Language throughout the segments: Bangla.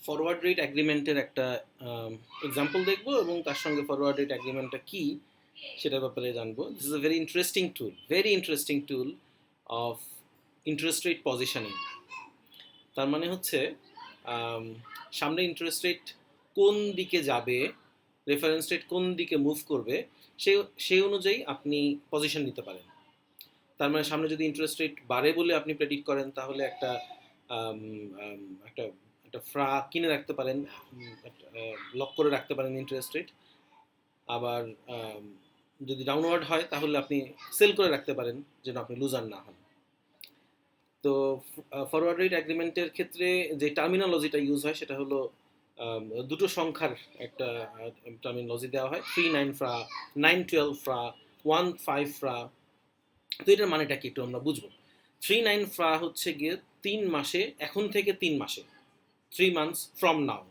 ফরওয়ার্ড রেট অ্যাগ্রিমেন্টের একটা এক্সাম্পল দেখবো এবং তার সঙ্গে ফরওয়ার্ড রেট অ্যাগ্রিমেন্টটা কী সেটার ব্যাপারে জানবো। This is a very interesting tool of interest rate positioning. তার মানে হচ্ছে সামনে ইন্টারেস্ট রেট কোন দিকে যাবে, রেফারেন্স রেট কোন দিকে মুভ করবে, সেই অনুযায়ী আপনি পজিশন নিতে পারেন। তার মানে সামনে যদি ইন্টারেস্ট রেট বাড়ে বলে আপনি প্রেডিক্ট করেন, তাহলে একটা একটা একটা ফ্রা কিনে রাখতে পারেন, লক করে রাখতে পারেন ইন্টারেস্ট রেট। আবার যদি ডাউনওয়ার্ড হয় তাহলে আপনি সেল করে রাখতে পারেন যেন আপনি লুজার না হন। তো ফরওয়ার্ড রেট অ্যাগ্রিমেন্টের ক্ষেত্রে যে টার্মিনোলজিটা ইউজ হয় সেটা হলো দুটো সংখ্যার একটা টার্মিনোলজি দেওয়া হয়, 3-9 ফ্রা, 9-12 ফ্রা, 1-5 ফ্রা। তো এটার মানেটা কি একটু আমরা বুঝবো। 3-9 ফ্রা হচ্ছে গিয়ে 3 মাসে, এখন থেকে 3 মাসে, 3 মান্থস ফ্রম নাও,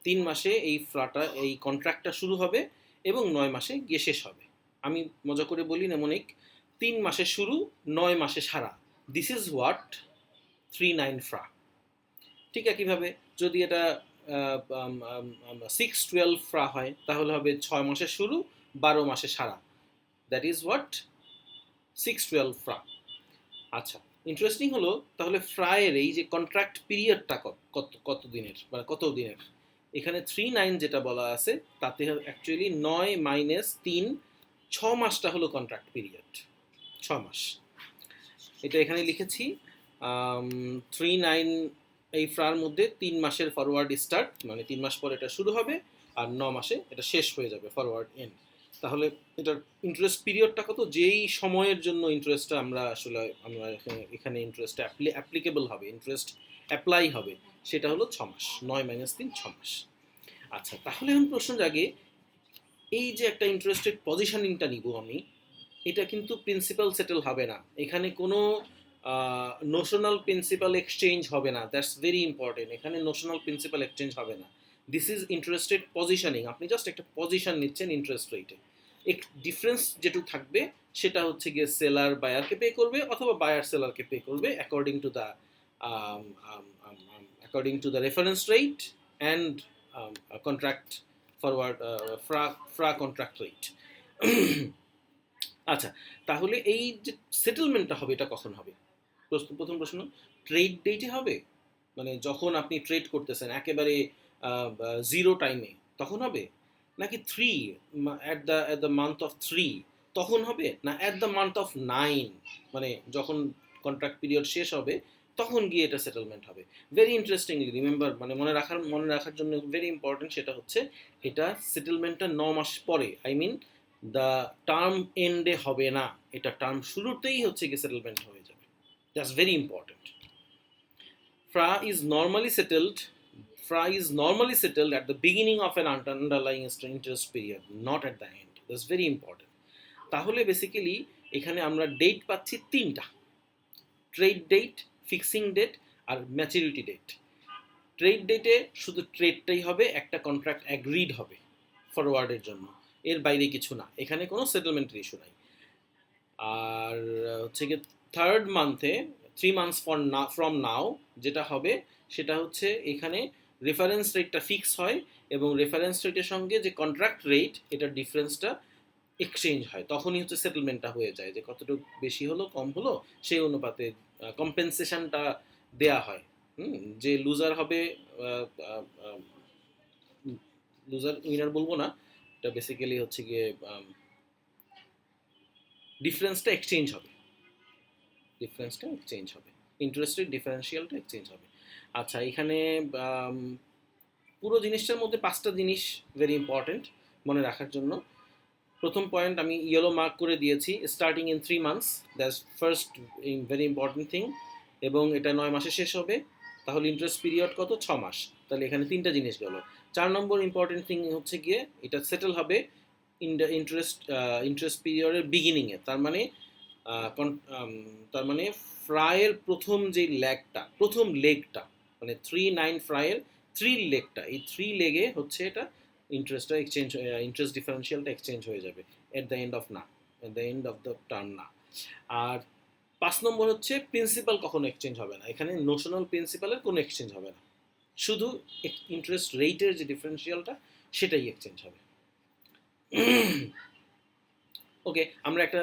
3 মাসে এই ফ্রাটা, এই কন্ট্রাক্টটা শুরু হবে এবং 9 মাসে গিয়ে শেষ হবে। আমি মজা করে বলি নেমনিক, 3 মাসে শুরু, 9 মাসে সারা। This is what 3-9 ফ্রা। ঠিক একইভাবে যদি এটা 6-12 ফ্রা হয় তাহলে হবে 6 মাসে শুরু, 12 মাসে সারা। That is what 6-12 ফ্রা। আচ্ছা, ইন্টারেস্টিং হলো তাহলে ফ্রায়ের এই যে কন্ট্রাক্ট পিরিয়ডটা কত দিনের বা কত দিনের, এখানে 3-9 যেটা বলা আছে তাতে অ্যাকচুয়ালি 9-3, 6 মাসটা হলো কন্ট্রাক্ট পিরিয়ড, 6 মাস। এটা এখানে লিখেছি 3-9 এই ফ্রার মধ্যে 3 মাসের ফরওয়ার্ড স্টার্ট, মানে 3 মাস পর এটা শুরু হবে আর 9 মাসে এটা শেষ হয়ে যাবে, ফরওয়ার্ড এন্ড। তাহলে এটার ইন্টারেস্ট পিরিয়ডটা কত, যেই সময়ের জন্য ইন্টারেস্টটা আমরা এখানে ইন্টারেস্ট অ্যাপ্লিকেবল হবে, ইন্টারেস্ট অ্যাপ্লাই হবে, সেটা হলো 6 মাস। 9-3, 6 মাস। আচ্ছা, তাহলে এখন প্রশ্ন জাগে, এই যে একটা ইন্টারেস্ট রেট পজিশনিংটা নিব আমি, এটা কিন্তু প্রিন্সিপাল সেটেল হবে না, এখানে কোনো নোশনাল প্রিন্সিপাল এক্সচেঞ্জ হবে না। দ্যাটস ভেরি ইম্পর্টেন্ট, এখানে নোশনাল প্রিন্সিপাল এক্সচেঞ্জ হবে না। This is interest rate positioning, আপনি জাস্ট একটা পজিশন নিচ্ছেন ইন্টারেস্ট রেটে। এক ডিফারেন্স যেটুকু থাকবে সেটা হচ্ছে গিয়ে সেলার বায়ারকে পে করবে অথবা বায়ার সেলারকে পে করবে according to the reference rate and contract forward ফ্রা contract rate. আচ্ছা, তাহলে এই যে সেটেলমেন্টটা হবে এটা কখন হবে? প্রথম প্রশ্ন, ট্রেড ডেটে হবে, মানে যখন আপনি ট্রেড করতেছেন একেবারে জিরো টাইমে তখন হবে, নাকি অ্যাট দ্য মান্থ অফ 3 তখন হবে, না অ্যাট দ্য মান্থ অফ 9, মানে যখন কন্ট্রাক্ট পিরিয়ড শেষ হবে তখন গিয়ে এটা সেটেলমেন্ট হবে? ভেরি ইন্টারেস্টিংলি রিমেম্বার, মানে মনে রাখার জন্য ভেরি ইম্পর্টেন্ট, সেটা হচ্ছে এটা সেটেলমেন্টটা 9 মাস পরে, আই মিন দ্য টার্ম এন্ডে হবে না, এটা টার্ম শুরুতেই হচ্ছে গিয়ে সেটেলমেন্ট হয়ে যাবে। That's very important. FRA is normally settled. FRA is normally settled at the beginning of an underlying interest period, not at the end. That's very important. তাহলে বেসিক্যালি এখানে আমরা ডেট পাচ্ছি তিনটা: ট্রেড ডেট, ফিক্সিং ডেট আর ম্যাচুরিটি ডেট। ট্রেড ডেটে শুধু ট্রেডটাই হবে, একটা কন্ট্রাক্ট অ্যাগ্রিড হবে ফরওয়ার্ডের জন্য, এর বাইরে কিছু না, এখানে কোনো সেটেলমেন্টের ইস্যু নাই। আর হচ্ছে গিয়ে থার্ড মান্থে, 3 মান্থস ফ্রম নাও যেটা হবে সেটা হচ্ছে এখানে রেফারেন্স রেটটা ফিক্স হয় এবং রেফারেন্স রেটের সঙ্গে যে কন্ট্রাক্ট রেট এটার ডিফারেন্সটা এক্সচেঞ্জ হয়, তখনই হচ্ছে সেটেলমেন্টটা হয়ে যায়, যে কতটুকু বেশি হলো কম হলো সেই অনুপাতে কম্পেনসেশনটা দেয়া হয়। যে লুজার হবে, লুজার উইনার বলবো না, এটা বেসিক্যালি হচ্ছে গিয়ে ডিফারেন্সটা এক্সচেঞ্জ হবে, ইন্টারেস্ট রেট ডিফারেন্সিয়ালটা এক্সচেঞ্জ হবে। আচ্ছা, এখানে পুরো জিনিসটার মধ্যে 5টা জিনিস ভেরি ইম্পর্টেন্ট মনে রাখার জন্য। প্রথম পয়েন্ট আমি ইয়েলো মার্ক করে দিয়েছি, starting in 3 months, that's first very important thing, এবং এটা 9 মাসে শেষ হবে, তাহলে ইন্টারেস্ট পিরিয়ড কত, 6 মাস। তাহলে এখানে 3টা জিনিস গেল। 4 নম্বর ইম্পর্টেন্ট থিং হচ্ছে গিয়ে এটা সেটেল হবে ইন্টারেস্ট পিরিয়ডের বিগিনিংয়ে, তার মানে ফ্রায়ের প্রথম যে লেগটা, মানে 3-9 ফ্রায়ের 3 লেগটা, এই 3 লেগে হচ্ছে এটা ইন্টারেস্ট ডিফারেন্সিয়ালটা এক্সচেঞ্জ হয়ে যাবে at the end of the term না। আর 5 নম্বর হচ্ছে প্রিন্সিপাল কখনো এক্সচেঞ্জ হবে না, এখানে নোশনাল প্রিন্সিপালের কোনো এক্সচেঞ্জ হবে না। শুধু ইন্টারেস্ট রেটের যে ডিফারেন্সিয়ালটা সেটাই এক্সচেঞ্জ হবে। ওকে, আমরা একটা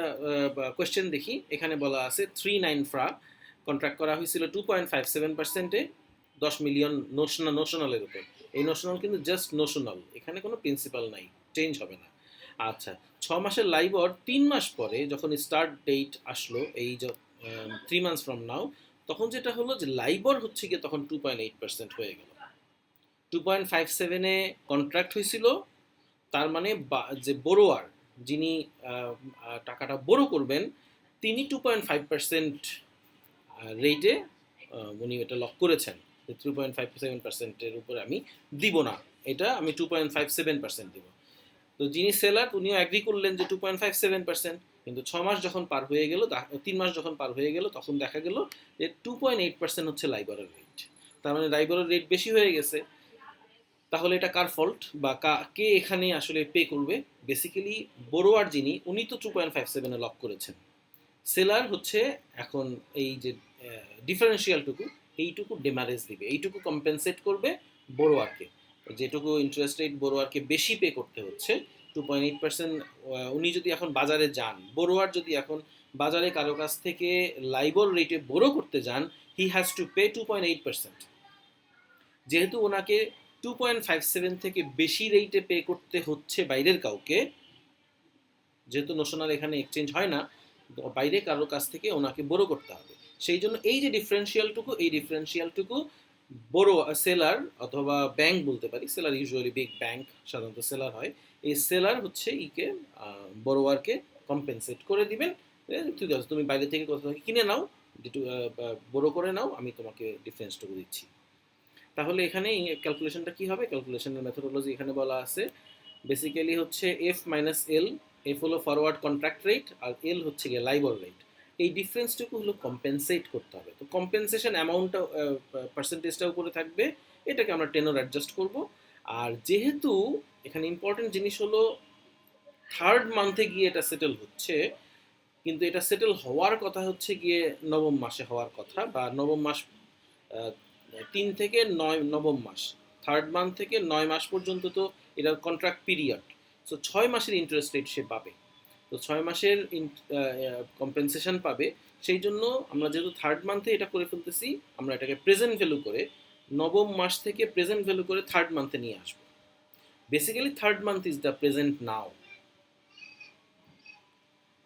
কোয়েশ্চেন দেখি। এখানে বলা আছে 3.9 ফ্রা কন্ট্রাক্ট করা হয়েছিল 2.57%-এ 10 মিলিয়ন নোশনালের উপর। এই নোশনাল কিন্তু জাস্ট নোশনাল, এখানে কোনো প্রিন্সিপাল নাই, চেঞ্জ হবে না। আচ্ছা, 6 মাসের লাইবর 3 মাস পরে যখন স্টার্ট ডেট আসলো, এই যে 3 মান্থস ফ্রম নাও, তখন যেটা হলো যে লাইবর হচ্ছে গিয়ে তখন 2.8% হয়ে গেল। 2.57-এ কন্ট্রাক্ট হয়েছিল, তার মানে যে বোরোয়ার, যিনি টাকাটা বোরো করবেন, তিনি 2.5% রেটে উনি এটা লক করেছেন যে 3.57%-এর উপরে আমি দিব না, এটা আমি 2.57% দিব। তো যিনি সেলার উনিও অ্যাগ্রি করলেন যে 2.57%, কিন্তু 6 মাস যখন পার হয়ে গেল, 3 মাস যখন পার হয়ে গেল, তখন দেখা গেল যে 2.8% হচ্ছে লাইবরের রেট। তার মানে লাইবরের রেট বেশি হয়ে গেছে। তাহলে এটা কার ফল্ট, বা কে এখানে আসলে পে করবে? বেসিক্যালি বোরোয়ার যিনি, উনি তো 2.57-এ লক করেছেন। সেলার হচ্ছে এখন এই যে ডিফারেন্সিয়ালটুকু, এইটুকু ডেমারেজ দিবে, এইটুকু কম্পেনসেট করবে বোরোয়ারকে। যেটুকু ইন্টারেস্ট রেট বোরোয়ারকে বেশি পে করতে হচ্ছে 2.8%। উনি যদি এখন বাজারে যান, বোরোয়ার যদি এখন বাজারে কারো কাছ থেকে লাইবর রেটে বোরো করতে যান, হি হ্যাজ টু পে 2.8%। যেহেতু ওনাকে 2.57 থেকে বেশি রেটে পে করতে হচ্ছে বাইরের কাউকে, যেহেতু নোশনাল এখানে এক্সচেঞ্জ হয় না, বাইরে কারোর কাছ থেকে ওনাকে বড় করতে হবে। সেই জন্য এই যে ডিফারেন্সিয়ালটুকু, এই ডিফারেন্সিয়ালটুকু বড় সেলার অথবা ব্যাংক বলতে পারি, সেলার ইউজুয়ালি বিগ ব্যাংক সাধারণত সেলার হয়, এই সেলার হচ্ছে ইকে বড়োয়ারকে কম্পেনসেট করে দিবেন। ঠিক আছে, তুমি বাইরে থেকে কোথাও থেকে কিনে নাও, যেটু বড় করে নাও, আমি তোমাকে ডিফারেন্সটুকু দিচ্ছি। তাহলে এখানে ক্যালকুলেশনটা কি হবে? ক্যালকুলেশনের মেথোডোলজি এখানে বলা আছে। বেসিক্যালি হচ্ছে এফ মাইনাস এল। এফ হলো ফরওয়ার্ড কন্ট্রাক্ট রেট, আর এল হচ্ছে গিয়ে লাইবর রেট। এই ডিফারেন্সটুকু হলো কম্পেনসেট করতে হবে। তো কম্পেনসেশন অ্যামাউন্টটা পার্সেন্টেজটা উপরে থাকবে, এটাকে আমরা টেনর অ্যাডজাস্ট করব। আর যেহেতু এখানে ইম্পর্টেন্ট জিনিস হলো থার্ড মান্থে গিয়ে এটা সেটেল হচ্ছে, কিন্তু এটা সেটেল হওয়ার কথা হচ্ছে গিয়ে নবম মাসে হওয়ার কথা, বা নবম মাস 3 থেকে 9, নবম মাস, থার্ড মান্থ থেকে 9 মাস পর্যন্ত তো এটার কন্ট্রাক্ট পিরিয়ড। সো 6 মাসের ইন্টারেস্ট রেট সে পাবে। তো 6 মাসের কম্পেনসেশন পাবে। সেই জন্য আমরা যেহেতু থার্ড মান্থে এটা করে ফেলতেছি, আমরা এটাকে প্রেজেন্ট ভ্যালু করে নবম মাস থেকে প্রেজেন্ট ভ্যালু করে থার্ড মান্থে নিয়ে আসবো। Basically third month is the present নাও।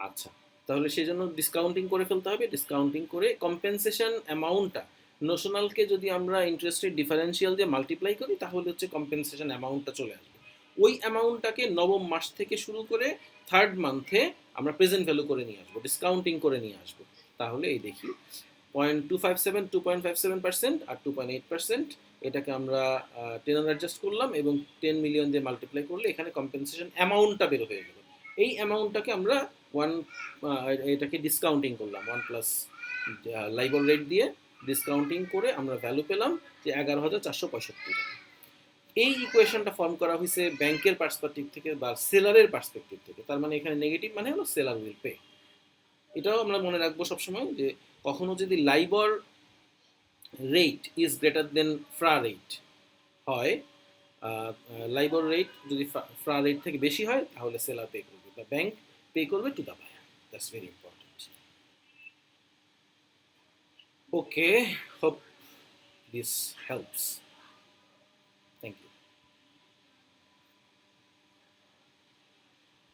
আচ্ছা, তাহলে সেই জন্য ডিসকাউন্টিং করে ফেলতে হবে। ডিসকাউন্টিং করে কম্পেনসেশন অ্যামাউন্টটা, নোশনালকে যদি আমরা ইন্টারেস্ট রেট ডিফারেন্সিয়াল দিয়ে মাল্টিপ্লাই করি, তাহলে হচ্ছে কম্পেনসেশন অ্যামাউন্টটা চলে আসবে। ওই অ্যামাউন্টটাকে নবম মাস থেকে শুরু করে থার্ড মান্থে আমরা প্রেজেন্ট ভ্যালু করে নিয়ে আসবো, ডিসকাউন্টিং করে নিয়ে আসবো। তাহলে এই দেখি 2.57% আর 2.8%, এটাকে আমরা 10 অ্যাডজাস্ট করলাম এবং 10 মিলিয়ন দিয়ে মাল্টিপ্লাই করলে এখানে কম্পেনসেশন অ্যামাউন্টটা বের হয়ে গেল। এই অ্যামাউন্টটাকে আমরা ওয়ান এটাকে ডিসকাউন্টিং করলাম 1+ লাইবর রেট দিয়ে ডিসকাউন্টিং করে আমরা ভ্যালু পেলাম যে 11,465 টাকা। এই ইকুয়েশনটা ফর্ম করা হয়েছে ব্যাংকের পার্সপেক্টিভ থেকে বা সেলারের পার্সপেক্টিভ থেকে। তার মানে এখানে নেগেটিভ মানে হলো সেলার উইল পে। এটাও আমরা মনে রাখবো সবসময় যে কখনো যদি LIBOR rate is greater than FRA rate হয়, লাইবর রেট যদি ফ্রা রেট থেকে বেশি হয়, তাহলে সেলার পে করবে বা ব্যাংক পে করবে to the buyer. That's very important. Okay, hope this helps. Thank you.